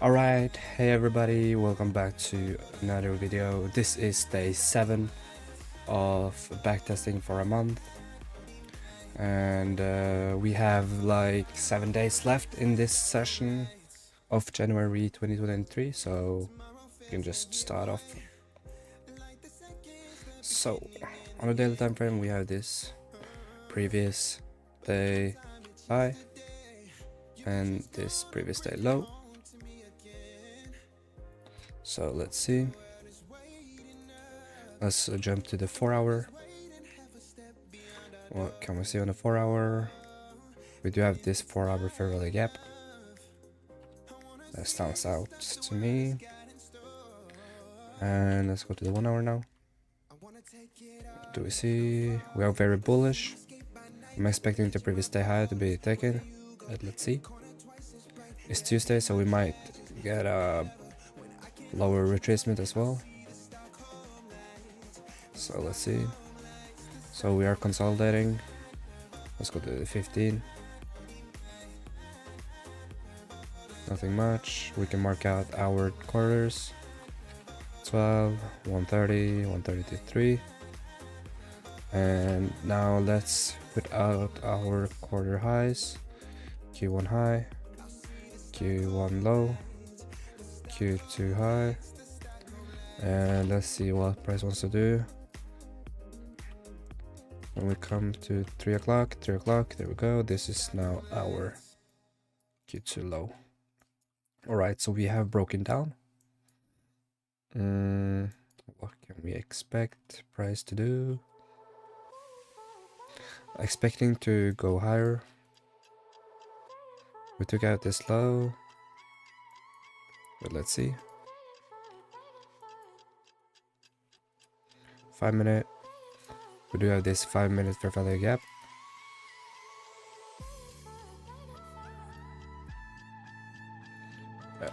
Alright, hey everybody, welcome back to another video. This is day 7 of backtesting for a month, and we have like 7 days left in this session of January 2023, so we can just start off. So, on a daily time frame we have this previous day high and this previous day low. So let's see. Let's jump to the 4-hour. What can we see on the 4-hour? We do have this 4-hour fair value gap. That stands out to me. And let's go to the 1-hour now. What do we see? We are very bullish. I'm expecting the previous day high to be taken. But let's see. It's Tuesday, so we might get a lower retracement as well. So let's see. So we are consolidating. Let's go to the 15. Nothing much. We can mark out our quarters. 12, 130, 133. And now let's put out our quarter highs. Q1 high, Q1 low, Q2 high. And let's see what price wants to do. When we come to 3 o'clock, there we go. This is now our Q2 low. Alright, so we have broken down. What can we expect price to do? Expecting to go higher. We took out this low, but let's see. 5 minute. We do have this 5 minute fair value gap.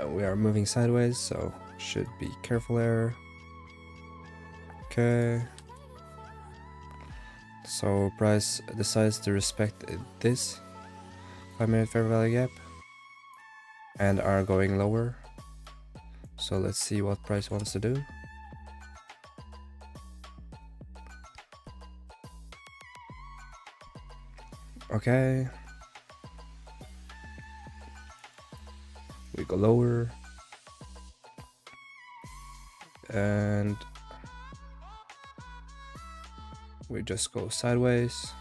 We are moving sideways, so should be careful there. Okay. So price decides to respect this 5 minute fair value gap and are going lower. So let's see what price wants to do. Okay. We go lower. And we just go sideways.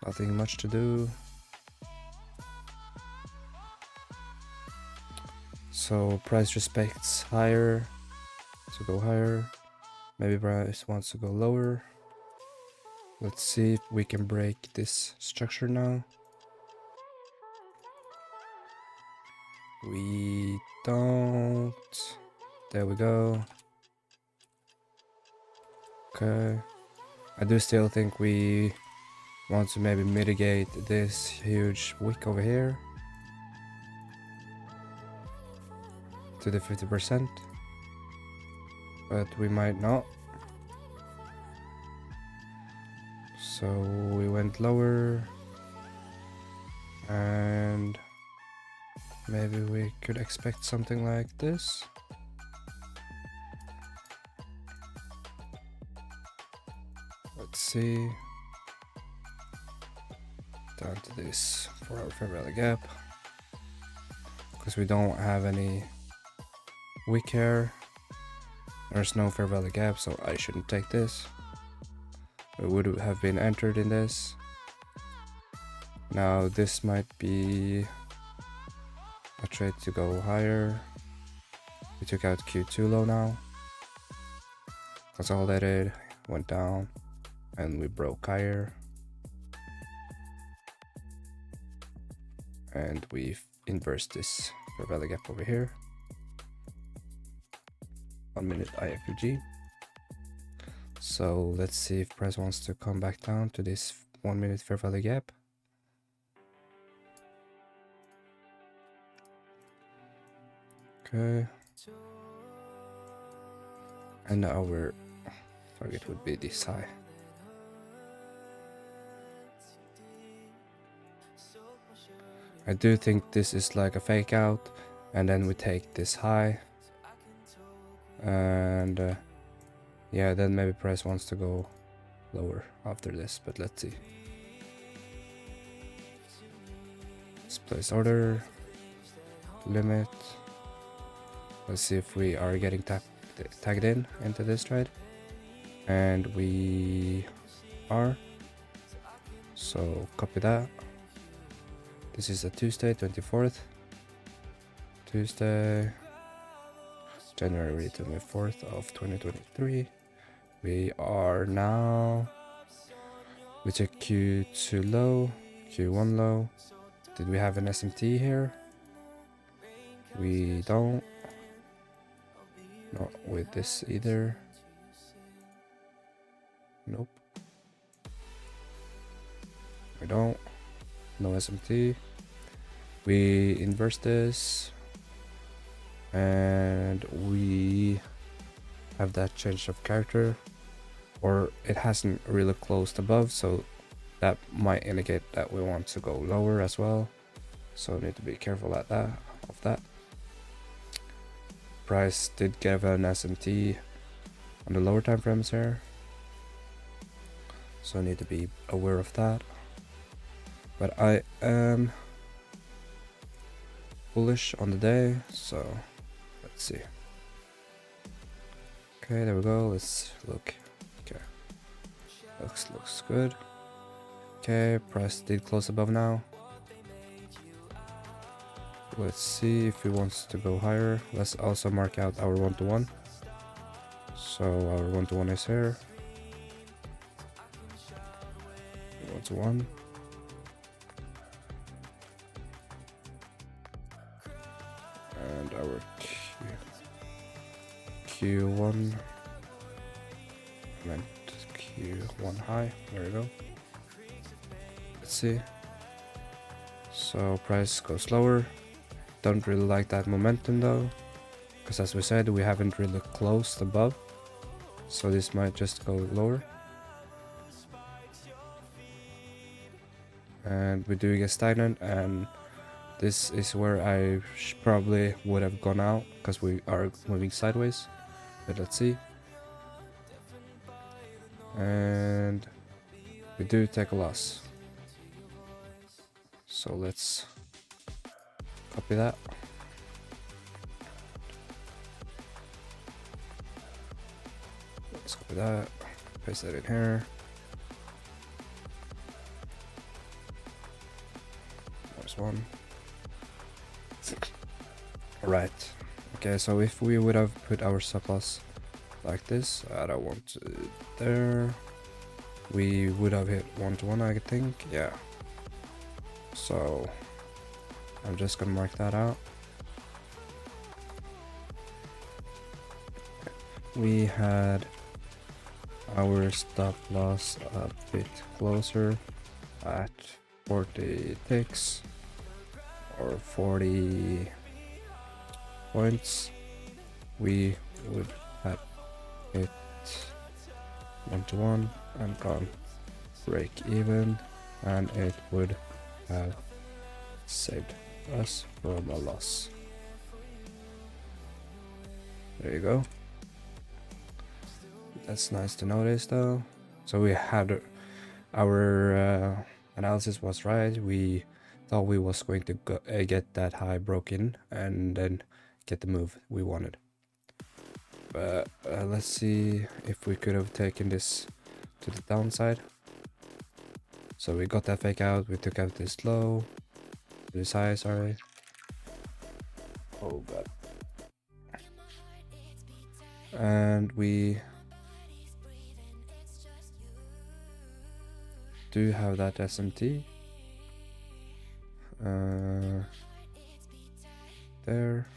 Nothing much to do. So price respects higher to go higher. Maybe price wants to go lower. Let's see if we can break this structure now. We don't. There we go. Okay. I do still think we want to maybe mitigate this huge wick over here to the 50%, but we might not. So we went lower, and maybe we could expect something like this. Let's see. Down to this 4-hour fair value gap, because we don't have any wick here. There's no fair value gap, so I shouldn't take this. It would have been entered in this. Now this might be a trade to go higher. We took out Q2 low now. Consolidated, went down, and we broke higher. And we've inversed this fair value gap over here. 1 minute IFUG. So let's see if price wants to come back down to this 1 minute fair value gap. Okay. And our target would be this high. I do think this is like a fake out, and then we take this high, and yeah, then maybe price wants to go lower after this, but let's see. Let's place order, limit. Let's see if we are getting tagged in into this trade, and we are. So copy that. This is a Tuesday, 24th. Tuesday, January 24th of 2023. We are now. We check Q2 low, Q1 low. Did we have an SMT here? We don't. Not with this either. Nope. We don't. No SMT. We inverse this, and we have that change of character, or it hasn't really closed above, so that might indicate that we want to go lower as well. So need to be careful of that. Price did give an SMT on the lower time frames here, so need to be aware of that. But I am bullish on the day, so let's see. Okay, there we go. Let's look. Okay, looks good. Okay, price did close above now. Let's see if he wants to go higher. Let's also mark out our 1-to-1. So our 1-to-1 is here. 1-to-1. And our Q1. I meant Q1 high. There we go. Let's see. So price goes lower. Don't really like that momentum though, because as we said, we haven't really closed above, so this might just go lower. And we do get stagnant, and this is where I probably would have gone out, because we are moving sideways. But let's see. And we do take a loss, so let's copy that. Let's copy that. Paste that in here. There's one. Alright. Okay, so if we would have put our stop loss like this, I don't want to there. We would have hit 1-to-1, I think. Yeah. So I'm just gonna mark that out. We had our stop loss a bit closer at 40 ticks or 40 points. We would have hit 1-to-1 and gone break even, and it would have saved us from a loss. There you go. That's nice to notice though. So we had our analysis was right. We thought we was going to get that high broken and then get the move we wanted. But let's see if we could have taken this to the downside. So we got that fake out. We took out this low. This high, sorry. Oh god. And we do have that SMT. There.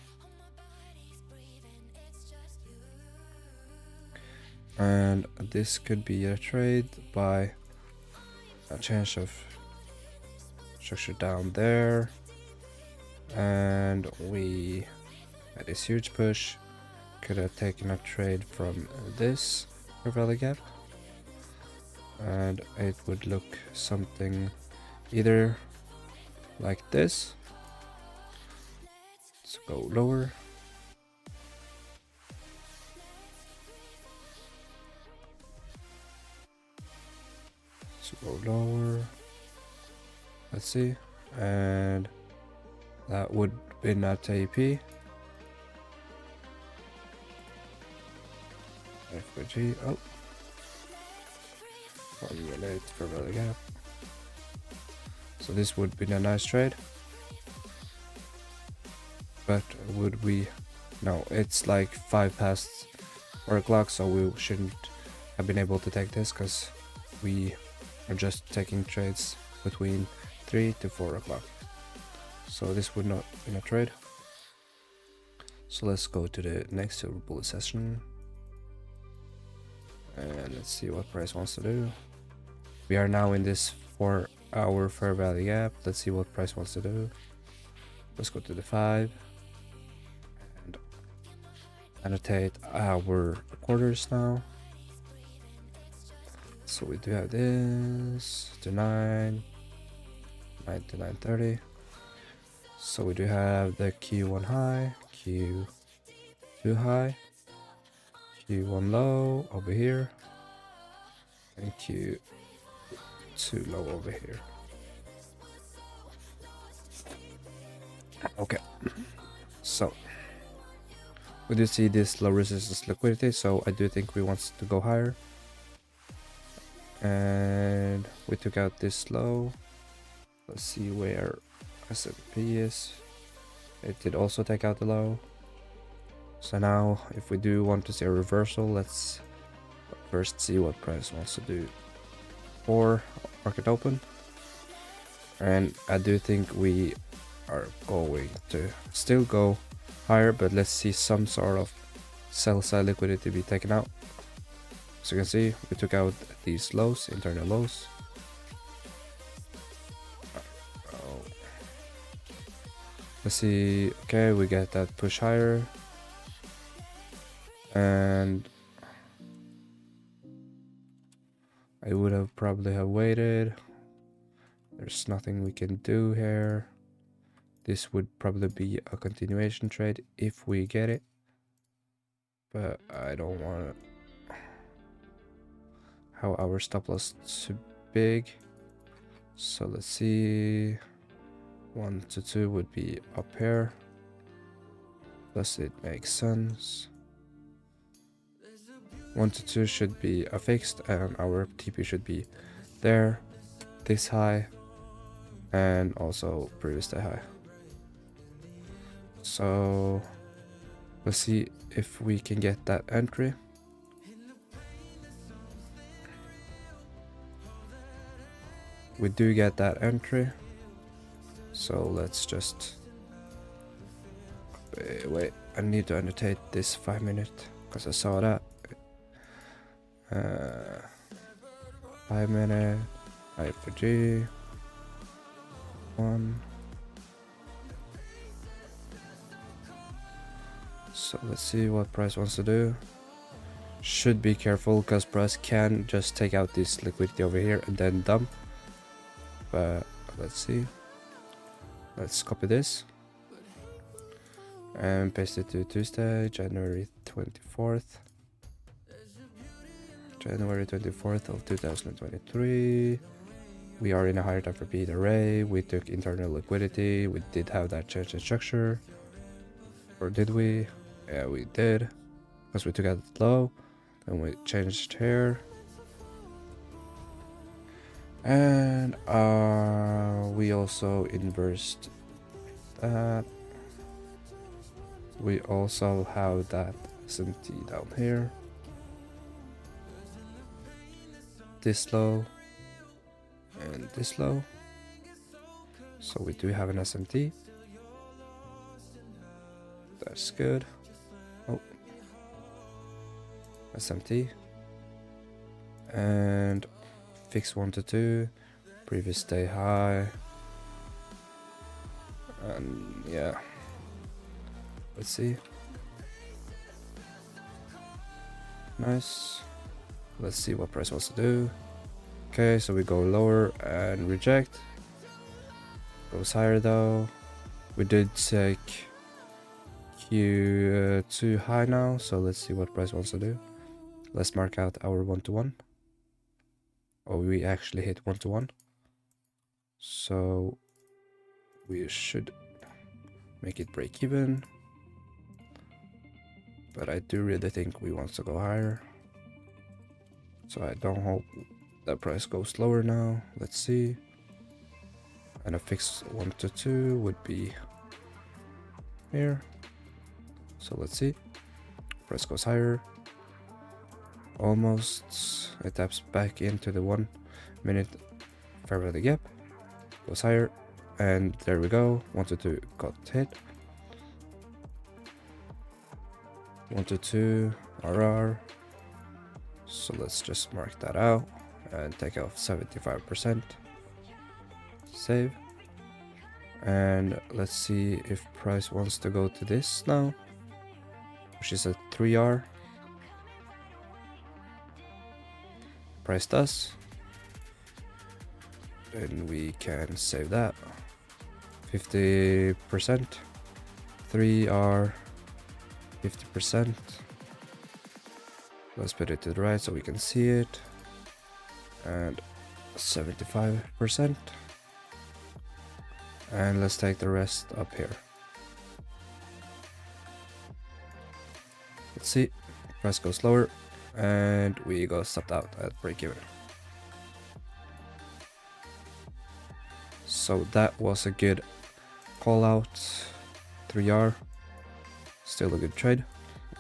And this could be a trade by a change of structure down there, and we had this huge push. Could have taken a trade from this value gap, and it would look something either like this. Let's go lower. Let's go lower. Let's see. And that would be not AP. FG. Oh. 1 minute for the gap. So this would be a nice trade. But would we? No, it's like 5 past 4 o'clock, so we shouldn't have been able to take this because we are just taking trades between 3 to 4 o'clock. So this would not be a trade. So let's go to the next silver bullet session. And let's see what price wants to do. We are now in this 4-hour fair value gap. Let's see what price wants to do. Let's go to the 5 and annotate our quarters now. So we do have this to 9 to 9:30. So we do have the Q1 high, Q2 high, Q1 low over here, and Q2 low over here. Okay, so we do see this low resistance liquidity, so I do think we want to go higher. And we took out this low. Let's see where S&P is. It did also take out the low. So now if we do want to see a reversal, let's first see what price wants to do for market open. And I do think we are going to still go higher, but let's see some sort of sell side liquidity be taken out. So you can see we took out these lows, internal lows. Let's see, okay, we get that push higher. And I would have probably have waited. There's nothing we can do here. This would probably be a continuation trade if we get it. But I don't want how our stop loss is too big. So let's see. 1 to 2 would be up here. Thus it makes sense. 1 to 2 should be a fixed, and our TP should be there, this high, and also previous day high. So let's see if we can get that entry. We do get that entry. So let's just wait. I need to annotate this 5 minute because I saw that. 5 minute I for G 1. So let's see what price wants to do. Should be careful because price can just take out this liquidity over here and then dump. But let's see. Let's copy this and paste it to Tuesday, January 24th. January 24th of 2023. We are in a higher time for repeat array. We took internal liquidity. We did have that change in structure. Or did we? Yeah, we did. Because we took out the low. And we changed here. And we also inversed that. We also have that S&T down here. This low and this low. So we do have an S&T. That's good. Oh, S&T and fix 1 to 2, previous day high, and yeah, let's see. Nice. Let's see what price wants to do. Okay, so we go lower and reject. Goes higher though. We did take Q too high now, so let's see what price wants to do. Let's mark out our 1-to-1. Oh, we actually hit 1-to-1. So we should make it break even. But I do really think we want to go higher. So I don't hope the price goes lower now. Let's see. And a fixed 1-to-2 would be here. So let's see. Price goes higher. Almost. It taps back into the 1 minute fair value gap. Goes higher. And there we go. 1-to-2 got hit. 1-to-2 RR. So let's just mark that out and take off 75%. Save. And let's see if price wants to go to this now, which is a 3R. Price does. Then we can save that. 50%. 3R. 50%. Let's put it to the right so we can see it. And 75%. And let's take the rest up here. Let's see. Price goes lower. And we go stopped out at break even. So that was a good call out. 3R. Still a good trade.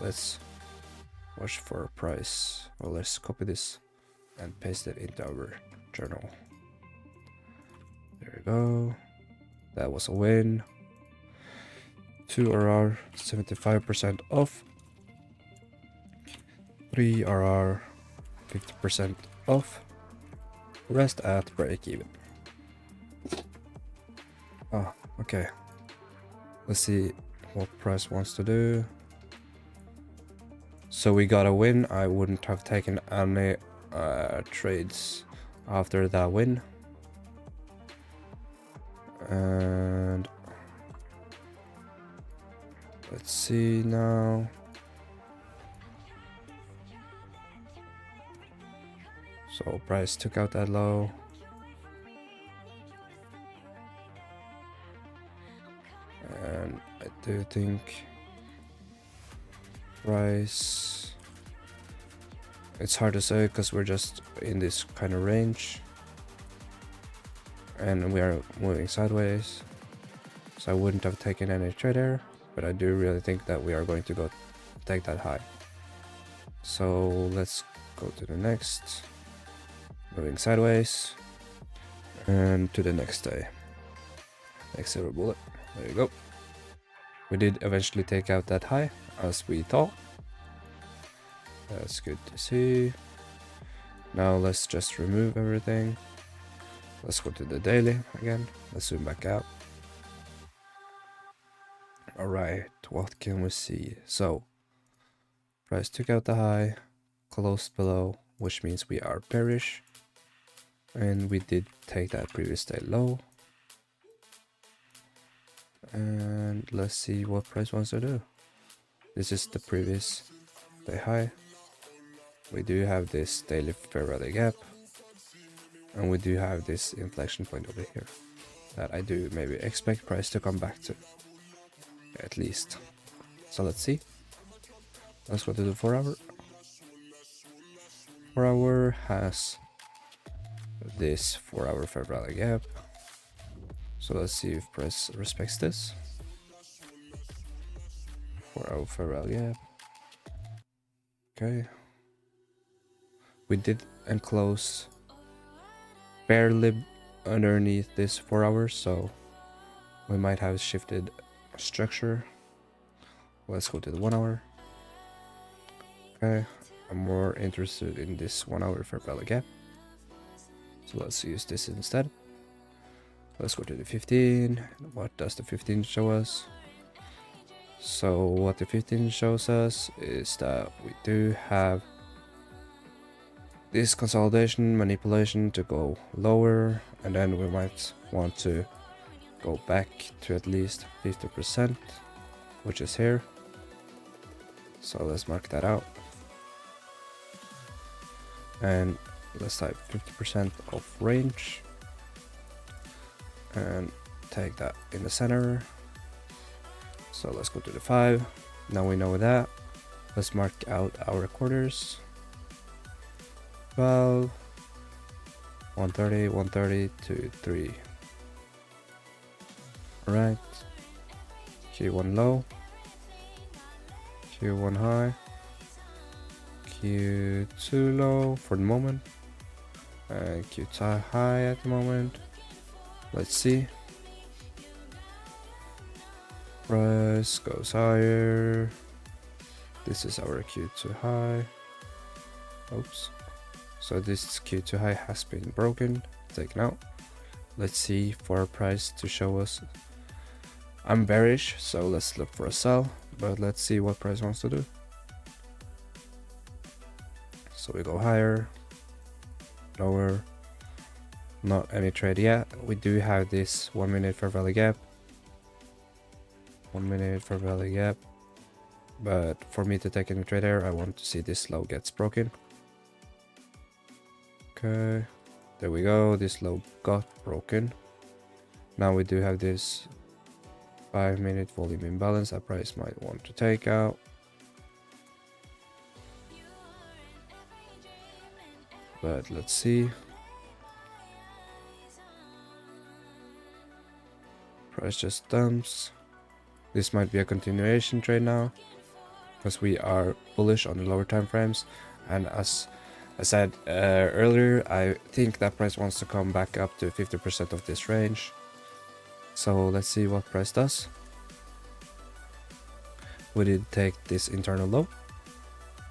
Let's watch for a price. Well, let's copy this and paste it into our journal. There we go. That was a win. 2RR, 75% off. 3RR, 50% off. Rest at break even. Oh, okay. Let's see what price wants to do. So we got a win. I wouldn't have taken any trades after that win. And let's see now. So price took out that low. And I do think price, it's hard to say because we're just in this kind of range and we are moving sideways, so I wouldn't have taken any trade there, but I do really think that we are going to go take that high. So let's go to the next, moving sideways, and to the next day. Next silver bullet. There you go. We did eventually take out that high as we thought. That's good to see. Now let's just remove everything. Let's go to the daily again. Let's zoom back out. Alright, what can we see? So price took out the high, closed below, which means we are bearish. And we did take that previous day low. And let's see what price wants to do. This is the previous day high. We do have this daily fair value gap. And we do have this inflection point over here that I do maybe expect price to come back to, at least. So let's see. Let's go to the 4 hour. 4 hour has this 4 hour fair value gap. So let's see if price respects this. 4 hour fair value gap. Okay. We did enclose barely underneath this 4 hours, so we might have shifted structure. Let's go to the 1 hour. Okay, I'm more interested in this 1 hour fair value gap, so let's use this instead. Let's go to the 15. What does the 15 show us? So what the 15 shows us is that we do have this consolidation manipulation to go lower, and then we might want to go back to at least 50%, which is here. So let's mark that out. And let's type 50% of range and take that in the center. So let's go to the 5. Now we know that. Let's mark out our quarters. 12, 130, 130 to 3. Alright. Q1 low. Q1 high. Q2 low for the moment. And Q2 high at the moment. Let's see. Price goes higher. This is our Q2 high. Oops. So this Q2 high has been broken, taken out. Let's see for our price to show us. I'm bearish, so let's look for a sell, but let's see what price wants to do. So we go higher, lower, not any trade yet. We do have this 1 minute fair value gap. 1 minute fair value gap. But for me to take any trade there, I want to see this low gets broken. Okay, there we go. This low got broken. Now we do have this 5 minute volume imbalance that price might want to take out. But let's see. Price just dumps. This might be a continuation trade now, because we are bullish on the lower time frames, and as I said earlier, I think that price wants to come back up to 50% of this range. So let's see what price does. We did take this internal low,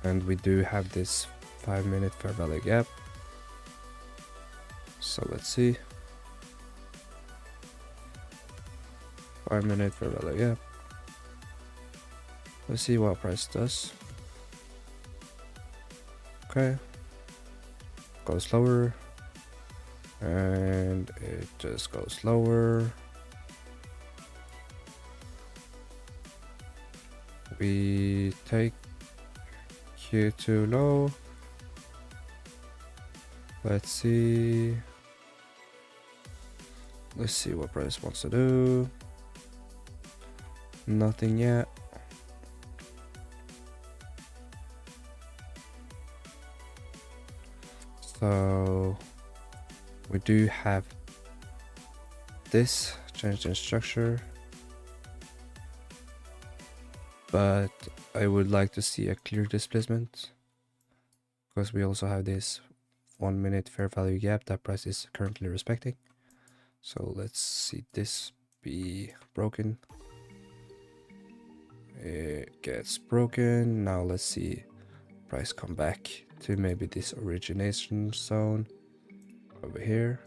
and we do have this 5 minute fair value gap. So let's see. 5 minute fair value gap. Let's see what price does. Okay. Goes lower. And it just goes lower. We take Q2 low. Let's see. Let's see what price wants to do. Nothing yet. So we do have this change in structure, but I would like to see a clear displacement, because we also have this 1 minute fair value gap that price is currently respecting. So let's see this be broken. It gets broken. Now let's see price come back to maybe this origination zone over here,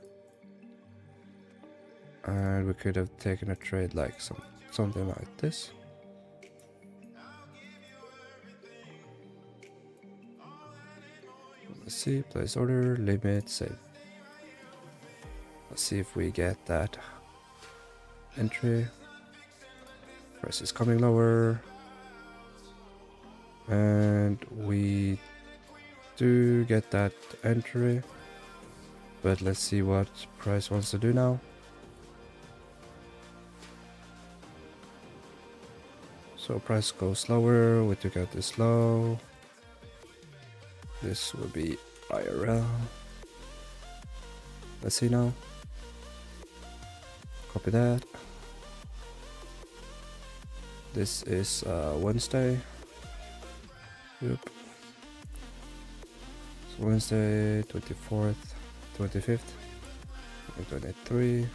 and we could have taken a trade like something like this. Let's see, place order, limit, save. Let's see if we get that entry. Price is coming lower, and we do get that entry, but let's see what price wants to do now. So price goes lower, we took out this low. This will be IRL. Let's see now. Copy that. This is Wednesday. Yep. So Wednesday, 24th, 25th, and 23.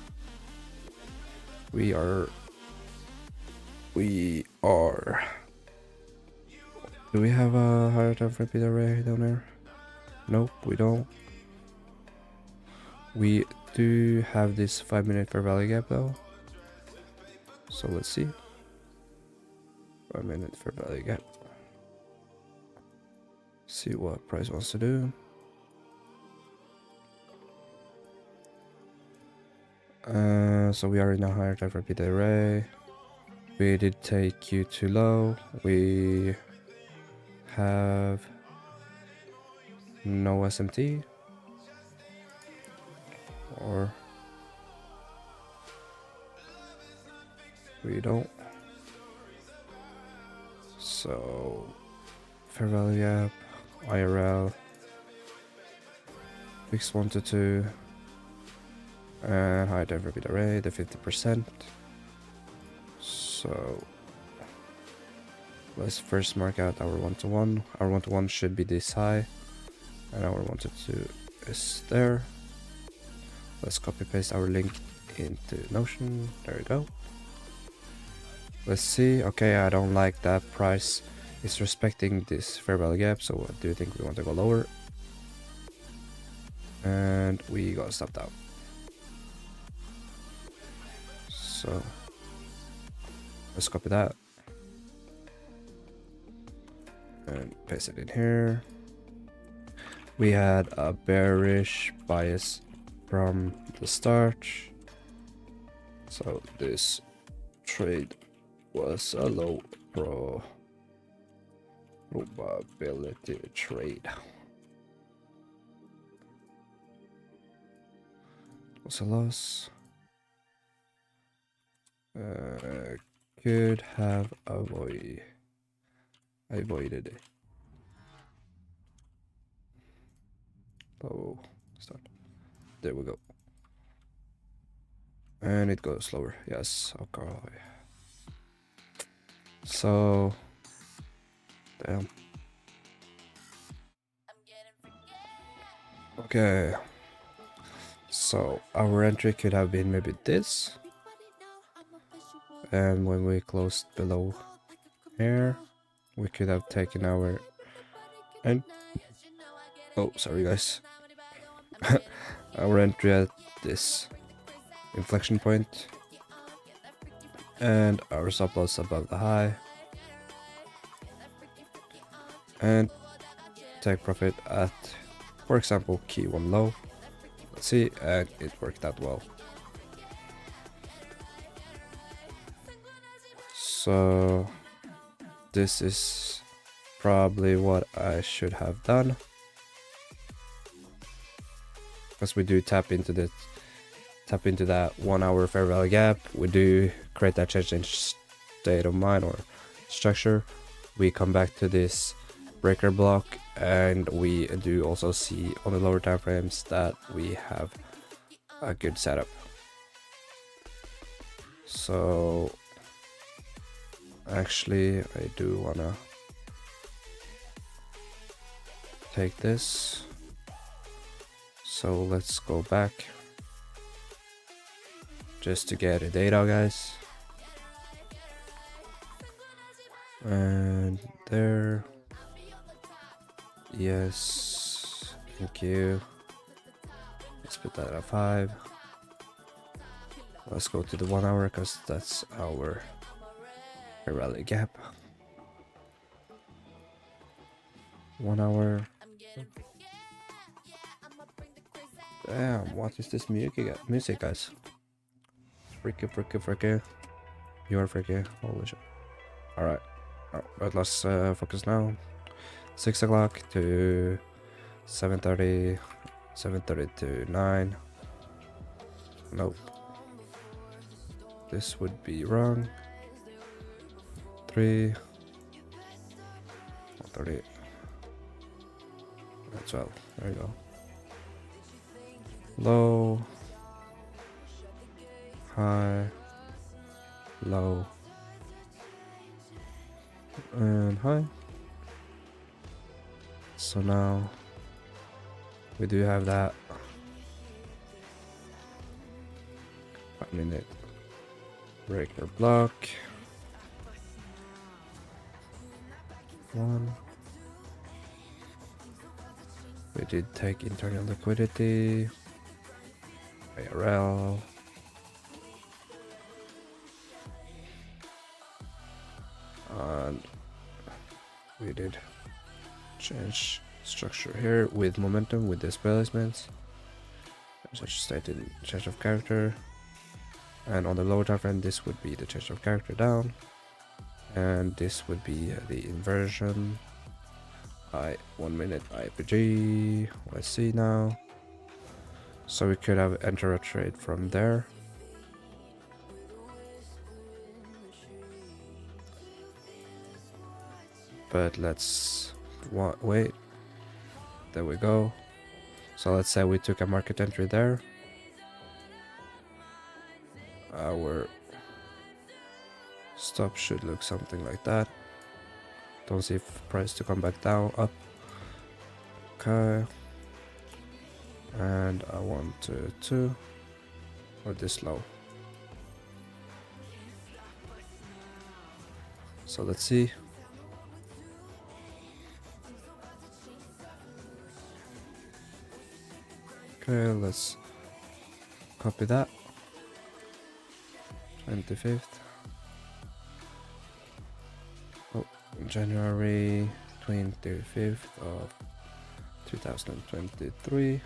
We are. Do we have a higher time frame beta array down there? Nope, we don't. We do have this 5 minute fair value gap though. So let's see. 5 minute fair value gap. See what price wants to do. So we are in a higher type repeat array. We did take Q too low. We have no SMT, or we don't. So fair value gap, IRL, fix 1 to 2, and high type repeat array, the 50%. So let's first mark out our 1 to 1. Our 1 to 1 should be this high, and our 1 to 2 is there. Let's copy paste our link into Notion. There we go. Let's see. Okay, I don't like that price is respecting this fair value gap, so I do think we want to go lower. And we got stopped out. So let's copy that and paste it in here. We had a bearish bias from the start, so this trade was a low probability trade. It was a loss. Could have avoided it. Oh, start. There we go. And it goes slower. Yes, okay. So, damn. Okay. So our entry could have been maybe this. And when we closed below here, we could have taken our oh, sorry guys. Our entry at this inflection point, and our stop loss above the high, and take profit at, for example, key 1 low. Let's see, and it worked out well. So this is probably what I should have done, because we do tap into that 1 hour fair value gap. We do create that change in state of mind or structure. We come back to this breaker block, and we do also see on the lower time frames that we have a good setup. So actually I do wanna take this, so let's go back just to get the data, guys. And there, yes, thank you. Let's put that at 5. Let's go to the 1 hour, because that's our rally gap. 1 hour. Damn, what is this music, guys? Freaky. You're freaky. Holy shit. Alright. Oh, but let's focus now. 6 o'clock to 7:30. 7:30 to 9. Nope. This would be wrong. 3. 30. 12. There you go. Low. High. Low. And high. So now we do have that 5-minute breaker block. 1. We did take internal liquidity, IRL, and we did change structure here with momentum, with displacements, such stated change of character, And on the lower time frame, this would be the change of character down, and this would be the inversion. 1 minute IPG. Let's see now. So we could have entered a trade from there. But let's wait. There we go. So let's say we took a market entry there. Our stop should look something like that. Don't see if price to come back down, up. Okay. And I want to or this low. So let's see. Okay, let's copy that. 25th. Oh, January 25th of 2023.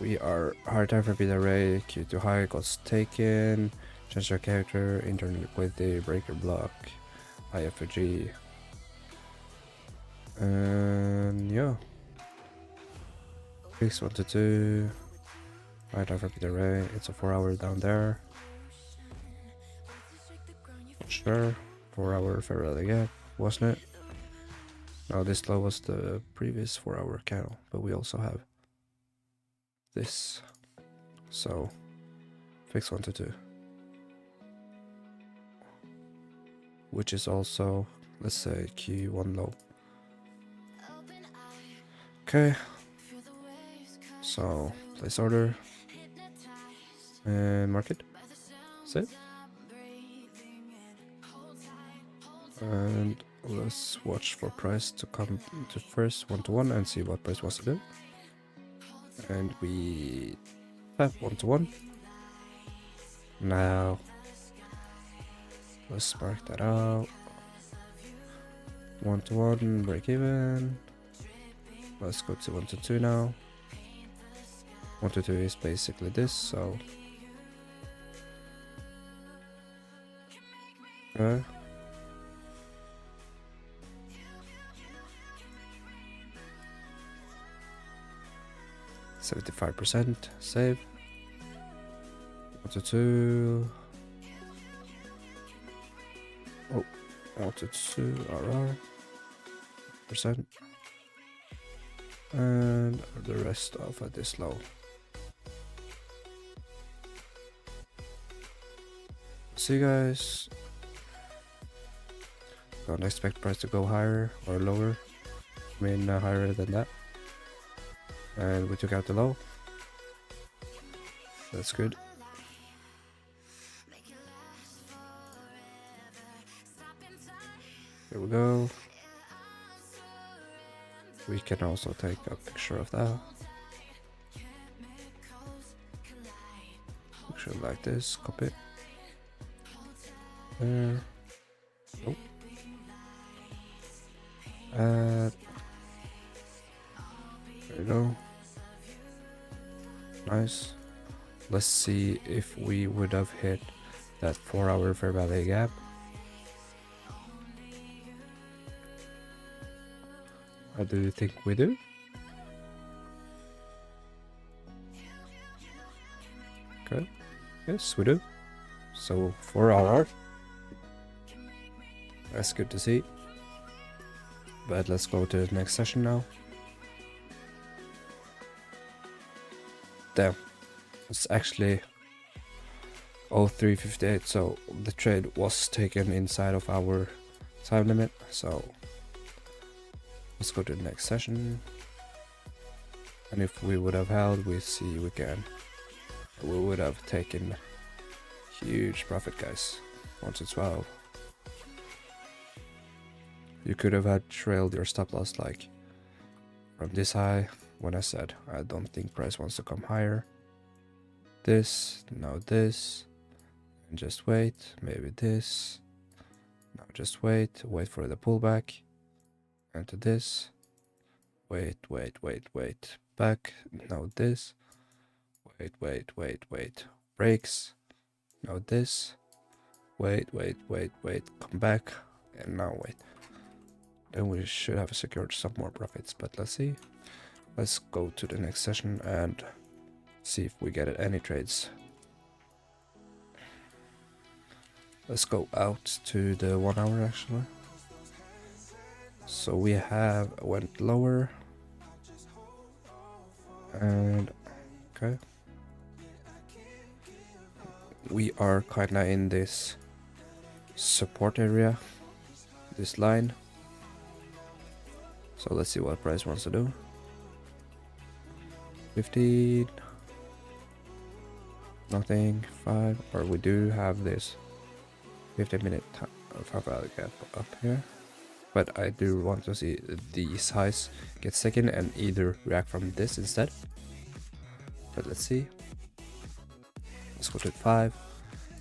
We are hard time for beta array, Q2 high got taken, change your character, internal liquidity, breaker block, IFG. And yeah. Fix 1 to 2. Hard time for beta array, it's a 4 hour down there. Not sure. 4 hour fair value gap, wasn't it? No, this low was the previous 4 hour candle, but we also have this. So fix 1 to 2, which is also, let's say, Q1 low. Okay, so place order and market. That's it. And let's watch for price to come to first 1 to 1 and see what price wants to do. And we have 1 to 1. Now let's mark that out. 1 to 1, break even. Let's go to 1 to 2 now. 1 to 2 is basically this, so okay. %, save. 1 to 2. Oh, 1 to 2 RR %. And the rest off at this low. See guys, don't expect price to go higher or lower. I mean higher than that. And we took out the low. That's good. Here we go. We can also take a picture of that. Picture like this, copy. There. Oh. There you go. Nice. Let's see if we would have hit that 4 hour fair value gap. How do you think we do? Okay. Yes, we do. So 4 hour. That's good to see. But let's go to the next session now. Damn. It's actually 03:58, so the trade was taken inside of our time limit. So let's go to the next session. And if we would have held, we see we can. We would have taken huge profit, guys. 1 to 12. You could have had trailed your stop loss like from this high when I said I don't think price wants to come higher. This, now this, and just wait, maybe this. Now just wait for the pullback. And to this. Wait, back, now this. Wait. Breaks. Now this. Wait, come back. And now wait. Then we should have secured some more profits, but let's see. Let's go to the next session and see if we get any trades. Let's go out to the 1 hour actually. So we have went lower. And okay. We are kinda in this support area, this line. So let's see what price wants to do. 15, nothing, 5, or we do have this 15-minute value gap up here. But I do want to see these highs get second and either react from this instead. But let's see. Let's go to 5.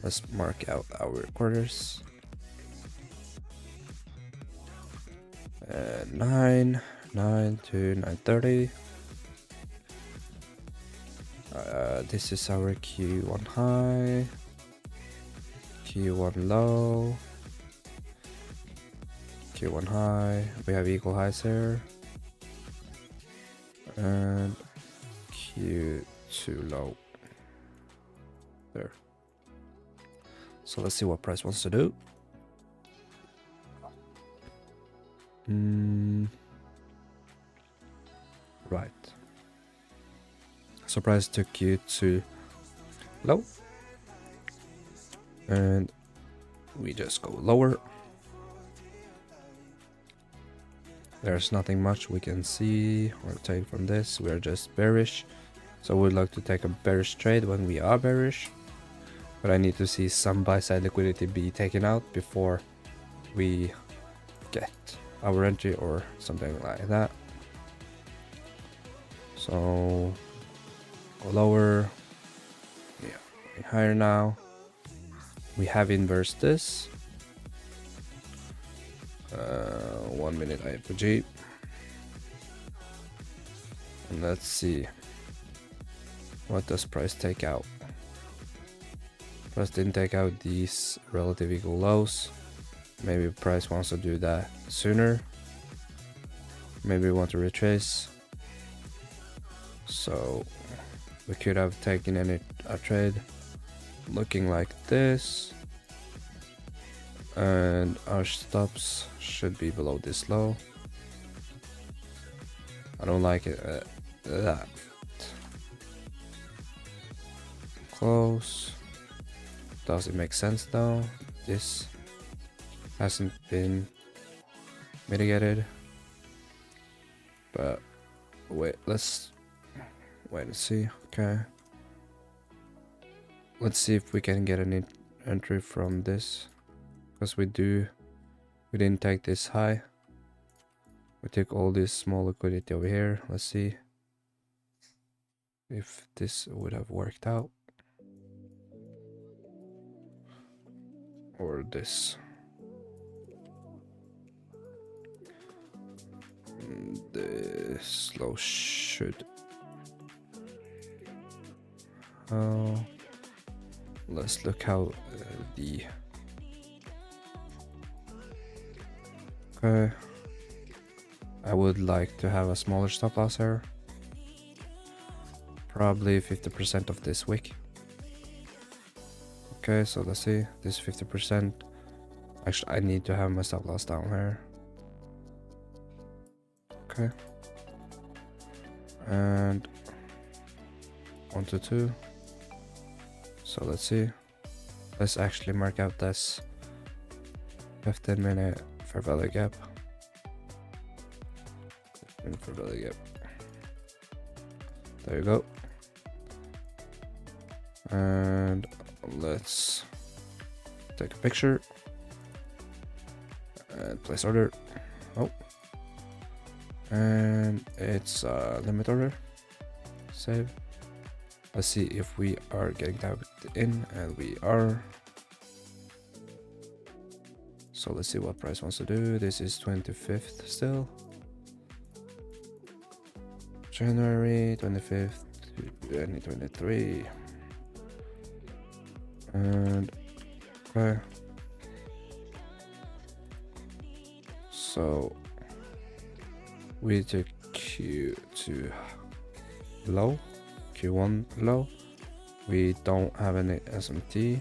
Let's mark out our quarters. 9 to 9:30. This is our Q1 high, Q1 low, Q1 high. We have equal highs here, and Q2 low there. So let's see what price wants to do. Right. So price took you to low, and we just go lower. There's nothing much we can see or take from this. We're just bearish, so we'd like to take a bearish trade when we are bearish, but I need to see some buy side liquidity be taken out before we get our entry or something like that. So go lower, yeah, higher now. We have inversed this. 1 minute IFG, and let's see what does price take out. Price didn't take out these relative equal lows. Maybe price wants to do that sooner. Maybe we want to retrace. So we could have taken a trade looking like this, and our stops should be below this low. I don't like it that close. Does it make sense though? This hasn't been mitigated, but wait, let's wait and see. Okay, let's see if we can get an entry from this, because we didn't take this high. We took all this small liquidity over here. Let's see if this would have worked out, or this. This low should. Let's look how the. Okay. I would like to have a smaller stop loss here. Probably 50% of this wick. Okay, so let's see. This 50%. Actually, I need to have my stop loss down here. Okay. And 1 to 2. So let's see. Let's actually mark out this 15-minute fair value gap. Fair value gap. There you go. And let's take a picture and place order. Oh, and it's a limit order. Save. Let's see if we are getting tapped in, and we are. So let's see what price wants to do. This is 25th still. January 25th, 2023. And okay, so we took Q2 low, Q1 low. We don't have any SMT.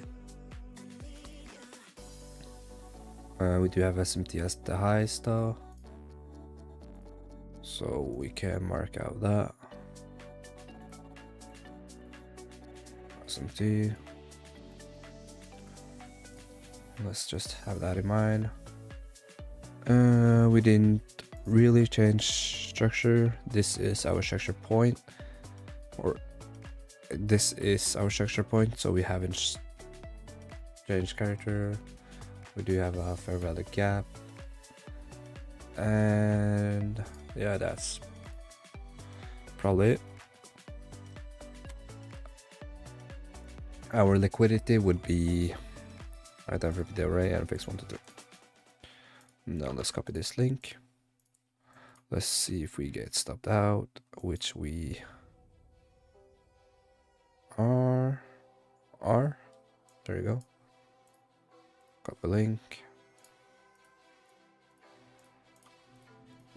We do have SMT as the highest though, so we can mark out that SMT. Let's just have that in mind. We didn't really change structure. This is our structure point, or this is our structure point, so we haven't changed character. We do have a fair value gap, and yeah, that's probably it. Our liquidity would be right there for the array and fix 1 to 2. Now let's copy this link. Let's see if we get stopped out, which we are. There you go. Copy link.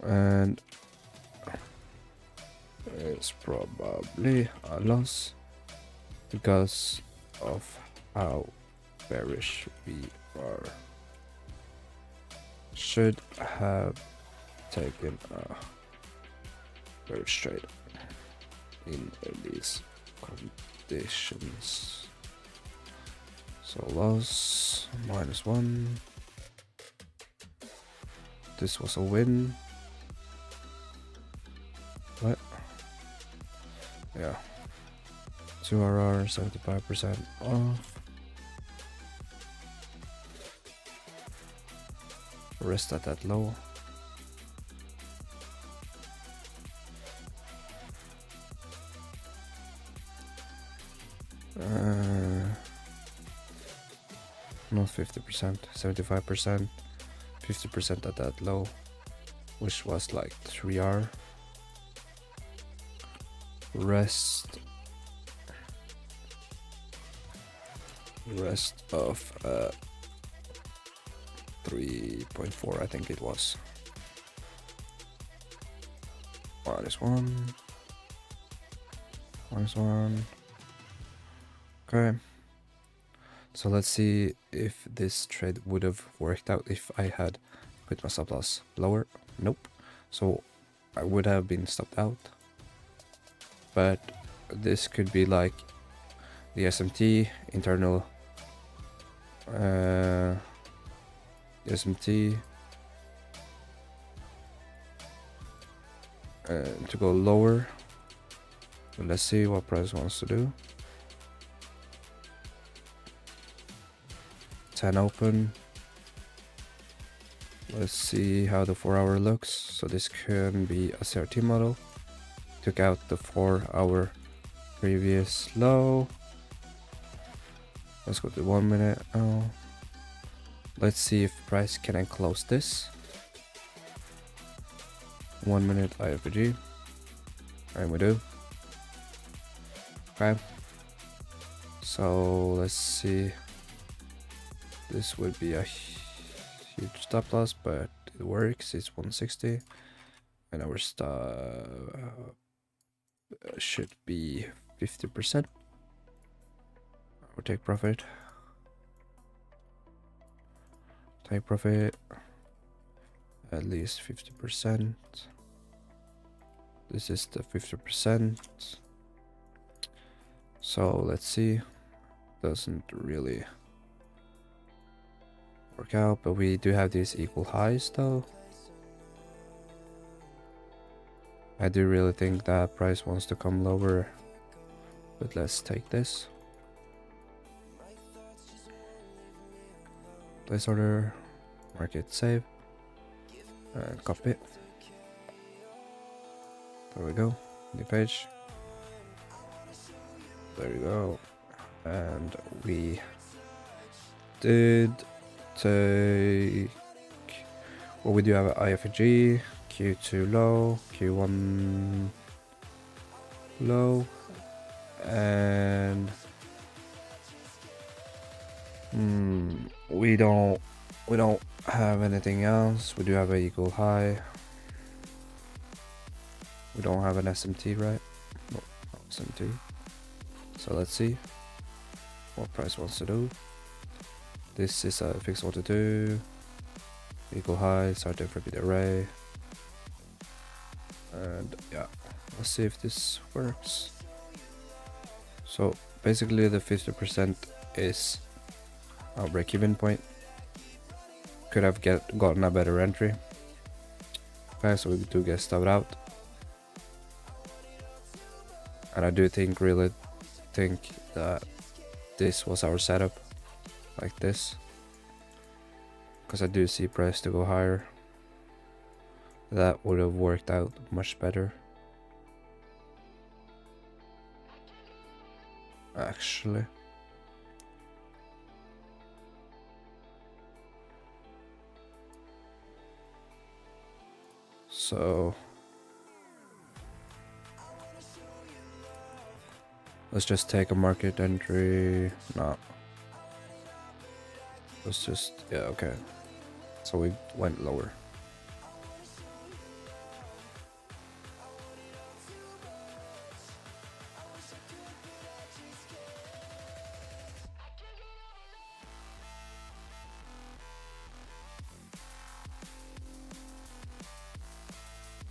And it's probably a loss because of how bearish we are. Should have taken a bearish trade in these conditions. So loss -1. This was a win. What? Yeah. 2RR 75% off. Rest at that low. Not 50%, 75%, 50% at that low, which was like 3R. Rest of 3.4, I think it was. -1. Okay. So let's see if this trade would have worked out if I had put my stop loss lower. Nope. So I would have been stopped out. But this could be like the SMT internal SMT to go lower. But let's see what price wants to do. 10 open. Let's see how the 4-hour looks. So this can be a CRT model. Took out the 4-hour previous low. Let's go to 1 minute. Oh, let's see if price can close this. 1 minute IFG. And we do. Okay. So let's see. This would be a huge stop loss, but it works. It's 160, and our stop should be 50%. Or take profit. Take profit at least 50%. This is the 50%. So let's see. Doesn't really work out, but we do have these equal highs though. I do really think that price wants to come lower, but let's take this. Place order, market save, and copy. There we go, new page. There you go. And we did take, well, we do have an IFG, Q2 low, Q1 low, and We don't have anything else. We do have an equal high. We don't have an SMT, right? No, not SMT. So let's see what price wants to do. This is a fixed what to do. Equal high, starting from the array. And yeah, let's see if this works. So basically the 50% is our break-even point. Could have gotten a better entry. Okay, so we do get stopped out. And I do really think that this was our setup, like this. Because I do see price to go higher. That would have worked out much better. Actually. So let's just take a market entry. No. Let's just, yeah, okay. So we went lower.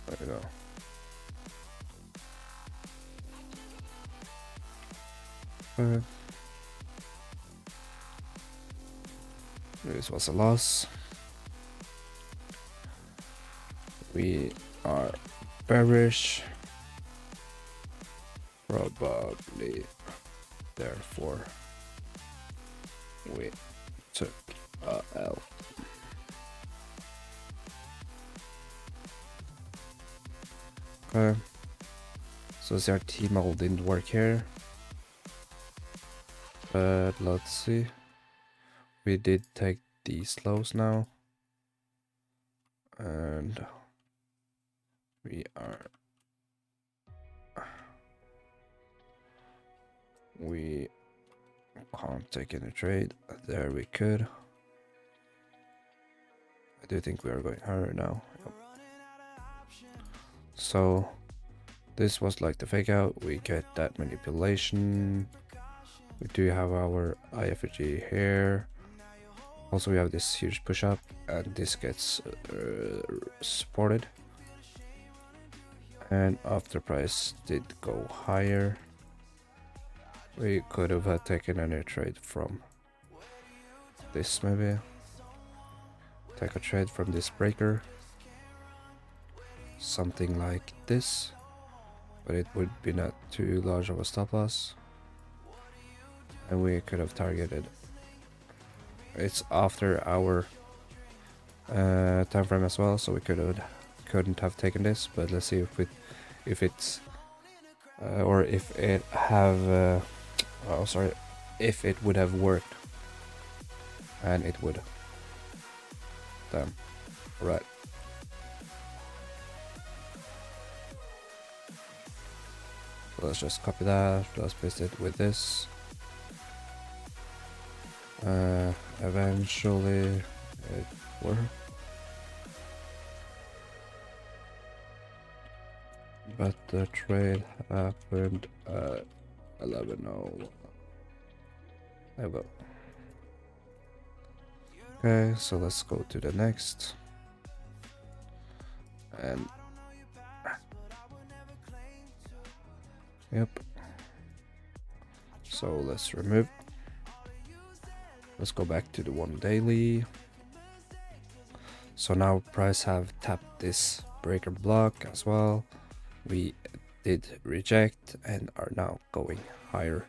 There we go. Okay. This was a loss. We are bearish. Probably. Therefore, we took a L. Okay. So CRT model didn't work here. But let's see. We did take these lows now. And we can't take any trade. There we could. I do think we are going higher now. Yep. So this was like the fake out. We get that manipulation. We do have our IFG here. Also we have this huge push up and this gets supported. And after price did go higher, we could have taken any trade from this maybe. Take a trade from this breaker. Something like this. But it would be not too large of a stop loss. And we could have targeted. It's after our time frame as well, so we couldn't have taken this. But let's see if it would have worked. And it would. Damn. Right. So let's just copy that. Let's paste it with this. Eventually it worked. But the trade happened at 11:01. There we go. Okay, so let's go to the next. And yep. So let's remove. Let's go back to the 1 daily. So now price have tapped this breaker block as well. We did reject and are now going higher.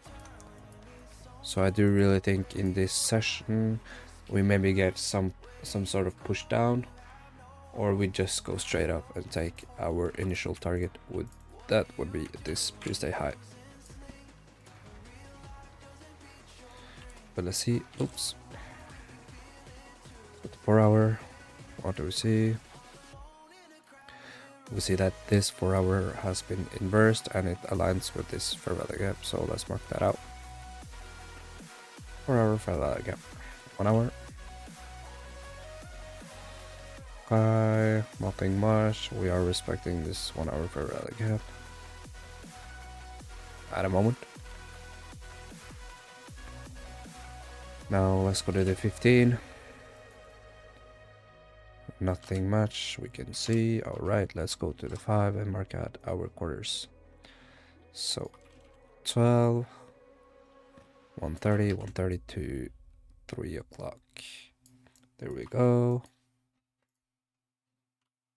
So I do really think in this session we maybe get some sort of push down, or we just go straight up and take our initial target. That would be this pre-stay high. But let's see. Oops. With the 4 hour, what do we see? We see that this 4 hour has been inversed and it aligns with this fair value gap. So let's mark that out. 4 hour fair value gap. 1 hour. Okay, nothing much. We are respecting this 1 hour fair rally gap at a moment. Now let's go to the 15. Nothing much we can see. All right, let's go to the 5 and mark out our quarters. So 12, 1:30, 1:30 to 3 o'clock. There we go.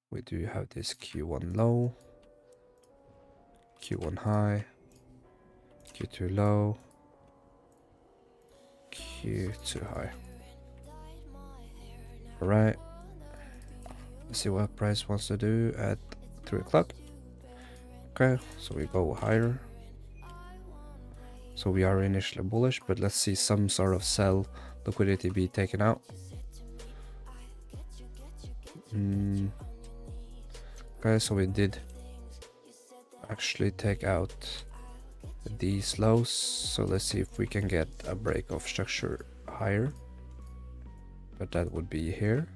We do have this Q1 low, Q1 high, Q2 low, Q2 high. All right. Let's see what price wants to do at 3 o'clock. Okay, so we go higher. So we are initially bullish, but let's see some sort of sell liquidity be taken out. Okay, so we did actually take out these lows. So let's see if we can get a break of structure higher. But that would be here.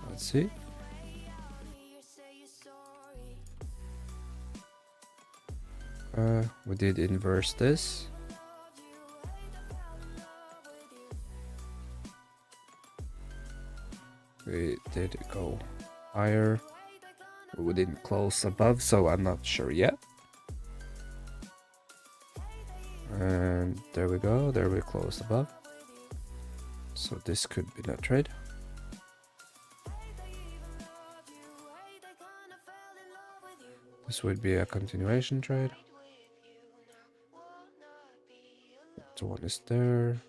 Let's see. We did inverse this. We did go higher. We didn't close above, so I'm not sure yet. And there we go. There we closed above. So this could be a trade. This would be a continuation trade. So one is there.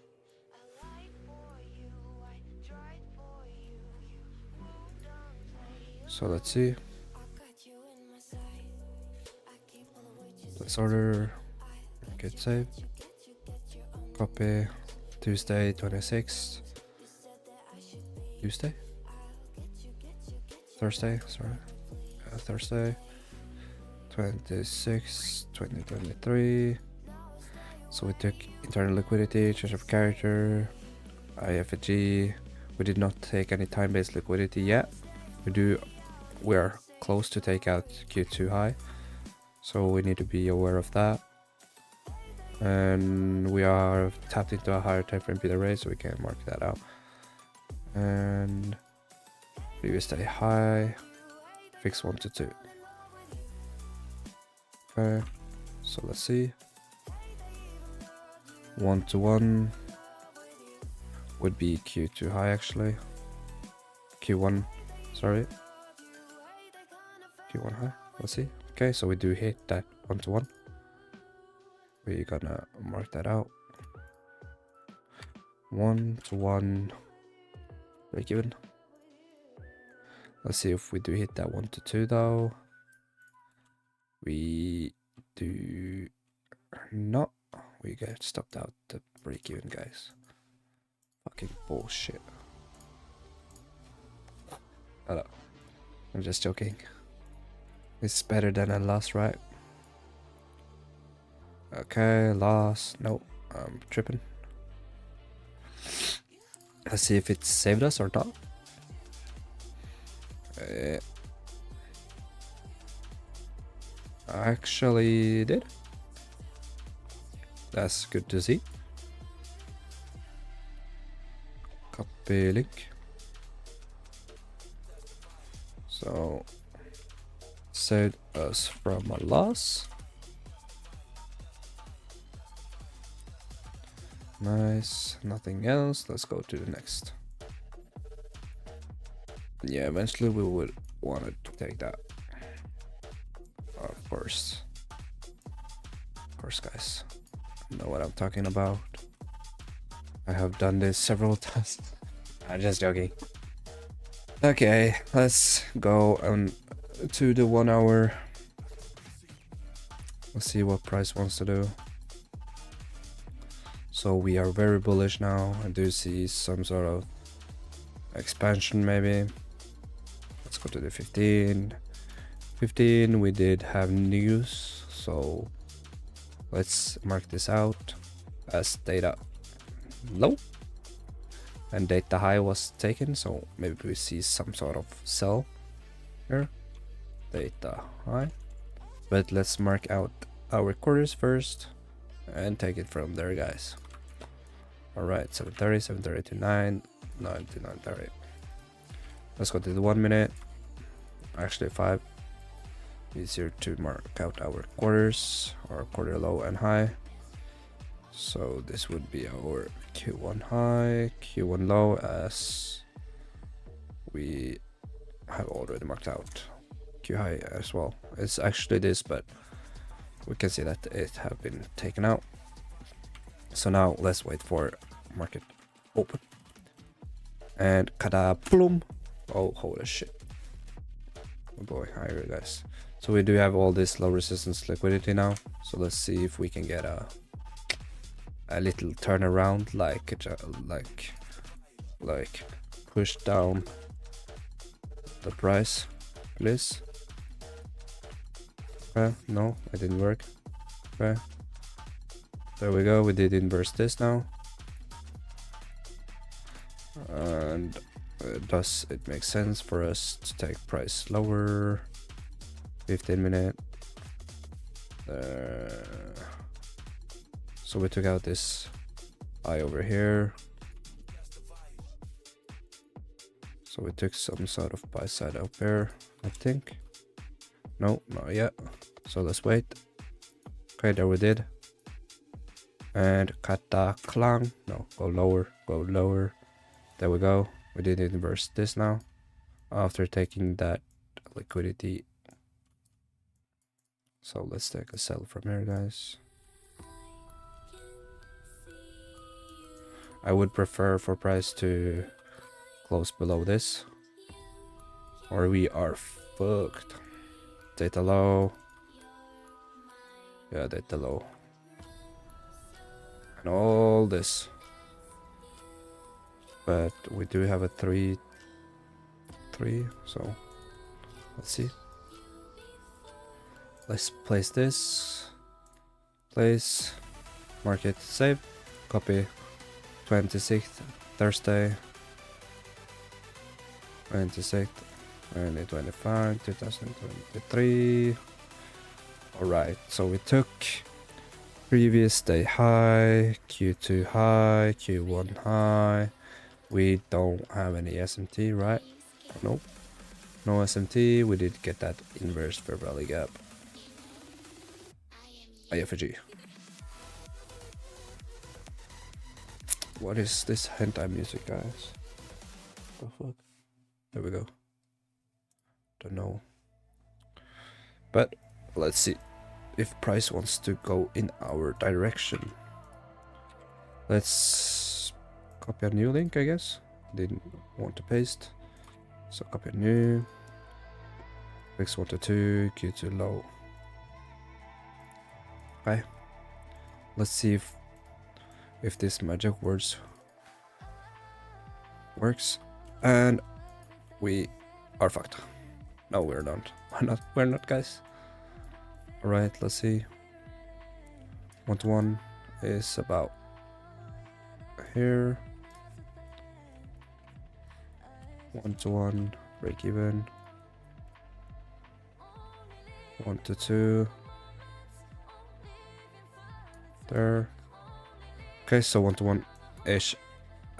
So let's see. Let's order. Get saved. Copy. Tuesday 26th. Tuesday? Thursday, sorry. Thursday 26, 2023. So we took internal liquidity, change of character, IFG. We did not take any time-based liquidity yet. We are close to take out Q2 high, so we need to be aware of that. And we are tapped into a higher time frame beta rate, so we can mark that out. And previous day high, fix 1 to 2. Okay, so let's see. 1 to 1 would be Q2 high actually. Q1, sorry. Q1 high, let's see. Okay, so we do hit that 1 to 1. We're gonna mark that out. 1 to 1 break even. Let's see if we do hit that 1 to 2 though. We do not. We get stopped out the break even, guys. Fucking bullshit. Hello. I'm just joking. It's better than a loss, right? Okay, loss. No, I'm tripping. Let's see if it saved us or not. Actually did. That's good to see. Copy link. So saved us from a loss. Nice, nothing else. Let's go to the next. Yeah, eventually we would want to take that. Of course, guys. You know what I'm talking about. I have done this several times. I'm just joking. Okay, let's go on to the 1 hour. Let's see what price wants to do. So we are very bullish now. I do see some sort of expansion maybe. Let's go to the 15. 15 we did have news, so let's mark this out as data low, and data high was taken, so maybe we see some sort of sell here. Data high, but let's mark out our quarters first and take it from there, guys. All right, 7:30, 7:30 to 9, 9 to 9:30. Let's go to the 1 minute. Actually 5. Easier to mark out our quarters, or quarter low and high. So this would be our Q1 high, Q1 low, as we have already marked out Q high as well. It's actually this, but we can see that it have been taken out. So now let's wait for market open. And kada plum. Oh, holy shit. Oh boy, higher, guys. So we do have all this low resistance liquidity now. So let's see if we can get a little turnaround, like push down the price, please. No, it didn't work. Okay, there we go. We did inverse this now, and does it make sense for us to take price lower? 15 minute. So we took out this eye over here. So we took some sort of buy side up here, I think. No, not yet. So let's wait. Okay, there we did. And kata klang. No, go lower, go lower. There we go. We did inverse this now after taking that liquidity. So let's take a sell from here, guys. I would prefer for price to close below this, or we are fucked. Data low. Yeah, data low. And all this. But we do have a 3, so let's see. Let's place this. Place. Market save. Copy. 26th, Thursday. 26th, 2025, 2023. Alright, so we took previous day high, Q2 high, Q1 high. We don't have any SMT, right? Nope. No SMT. We did get that inverse fair value gap. IFG. What is this hentai music, guys? The fuck? There we go. Don't know. But let's see if price wants to go in our direction. Let's copy a new link, I guess. Didn't want to paste. So copy a new. X1 Q2 low. Okay. Let's see if this magic words works, and we are fucked. No, we're not. We're not, guys. All right, let's see. 1-to-1 is about here. 1-to-1 break even. 1-to-2 there. Okay, so 1-to-1 ish.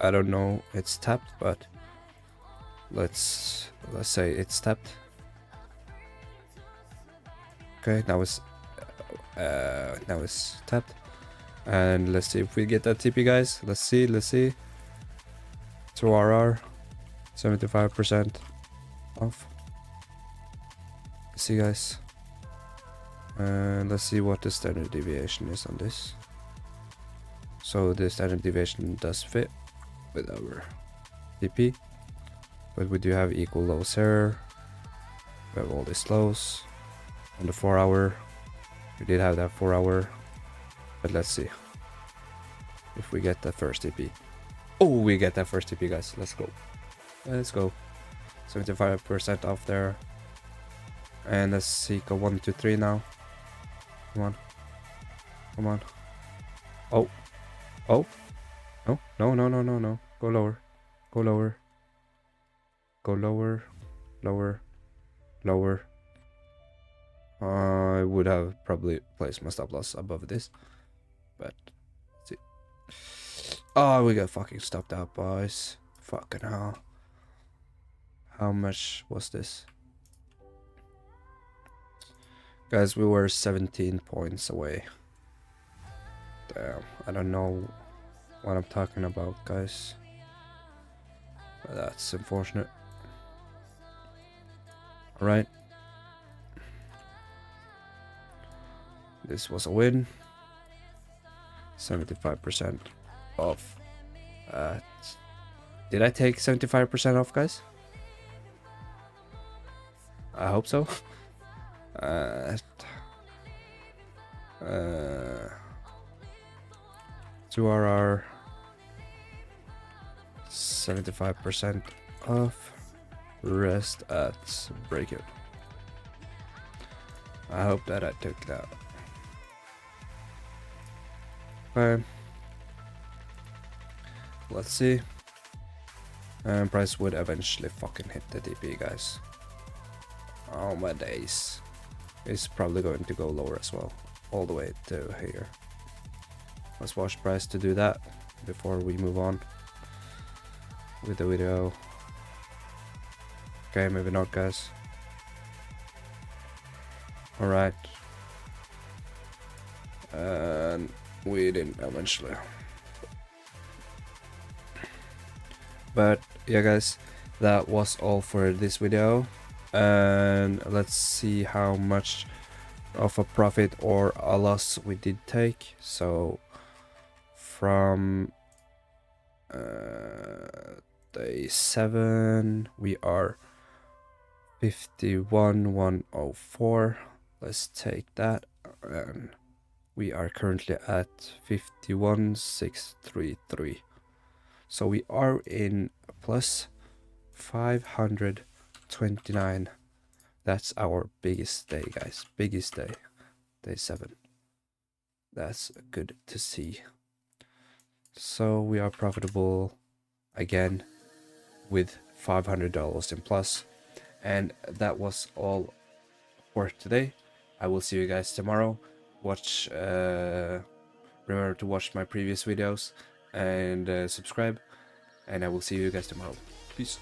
I don't know, it's tapped, but let's say it's tapped. Okay, now it's tapped, and let's see if we get that TP, guys. Let's see. 2RR, 75% off. Let's see, guys, and let's see what the standard deviation is on this. So the standard deviation does fit with our TP, but we do have equal lows here. We have all these lows on the 4 hour. We did have that 4 hour, but let's see if we get that first TP. Oh, we get that first TP, guys. Let's go. 75% off there. And let's see, go 1, 2, 3 now. Come on. Come on. Oh. Oh. No. No, no, no, no, no. Go lower. Go lower. Go lower. Lower. Lower. I would have probably placed my stop loss above this. But, let's see. Oh, we got fucking stopped out, boys. Fucking hell. How much was this? Guys, we were 17 points away. Damn, I don't know what I'm talking about, guys. But that's unfortunate. Alright. This was a win. 75% off. Did I take 75% off, guys? I hope so. 2RR 75% off. Rest at breakout. I hope that I took that. Okay. Let's see. And price would eventually fucking hit the DP, guys. Oh my days. It's probably going to go lower as well. All the way to here. Let's watch price to do that before we move on with the video. Okay, maybe not, guys. Alright. And we didn't eventually. But yeah, guys, that was all for this video. And let's see how much of a profit or a loss we did take. So from day 7 we are 51,104. Let's take that, and we are currently at 51,633. So we are in plus 529. That's our biggest day, guys. Biggest day. Day 7. That's good to see. So we are profitable again with $500 in plus. And that was all for today. I will see you guys tomorrow. Remember to watch my previous videos and subscribe. And I will see you guys tomorrow. Peace.